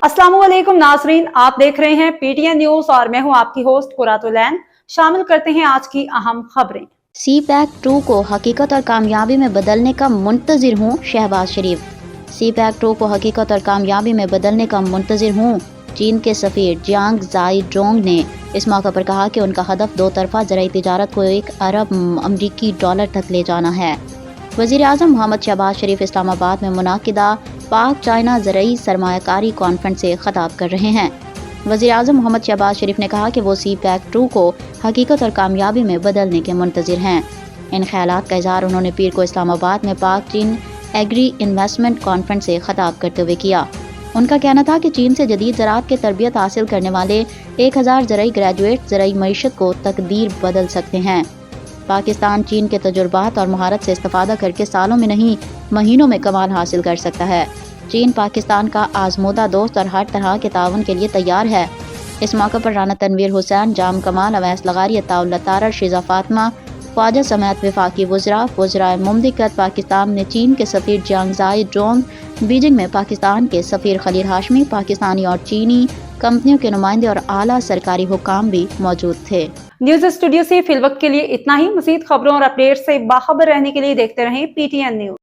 अस्सलाम वालेकुम नाजरीन, आप देख रहे हैं पीटीएन न्यूज और मैं हूं आपकी होस्ट कुरातुलैन। शामिल करते हैं आज की अहम खबरें। सी पैक 2 को हकीकत और कामयाबी में बदलने का मुंतजिर हूँ शहबाज शरीफ। सी पैक 2 को हकीकत और कामयाबी में बदलने का मुंतजिर हूँ। चीन के सफ़ीर जियांग जाई डोंग ने इस मौके पर कहा कि उनका हदफ दो तरफा ज़राई तिजारत को 1 अरब अमरीकी डॉलर तक ले जाना है। वज़ीर आज़म मोहम्मद शहबाज शरीफ इस्लामाबाद में मुनाकिदा पाक चाइना ज़राई सरमायाकारी कॉन्फ्रेंस से खिताब कर रहे हैं। वज़ीर आज़म मोहम्मद शहबाज शरीफ ने कहा कि वो सी पैक 2 को हकीकत और कामयाबी में बदलने के मुंतजिर हैं। इन ख्यालात का इज़हार उन्होंने पीर को इस्लामाबाद में पाक चीन एग्री इन्वेस्टमेंट कॉन्फ्रेंस से खिताब करते हुए किया। उनका कहना था कि चीन से जदीद ज़राअत के तरबियत हासिल करने वाले 1000 ज़राई ग्रेजुएट ज़राई मईशत को तकदीर बदल सकते हैं। पाकिस्तान चीन के तजुर्बात और महारत से इस्तेफादा करके सालों में नहीं महीनों में कमाल हासिल कर सकता है। चीन पाकिस्तान का आजमूदा दोस्त और हर तरह के ताउन के लिए तैयार है। इस मौके पर राना तनवीर हुसैन, जाम कमाल, अवैस लगारी, अताउल्ला तारा, शिजा फातिमा, ख्वाजा समेत वफाकी वज़राए मुमलिकत पाकिस्तान ने चीन के सफ़ीर जियांग जाई डोंग, बीजिंग में पाकिस्तान के सफ़ीर खलील हाशमी, पाकिस्तानी और चीनी कंपनियों के नुमाइंदे और आला सरकारी हुकाम भी मौजूद थे। न्यूज स्टूडियो से फिलवक्त के लिए इतना ही। मज़ीद खबरों और अपडेट से बाखबर रहने के लिए देखते रहें पीटीएन न्यूज।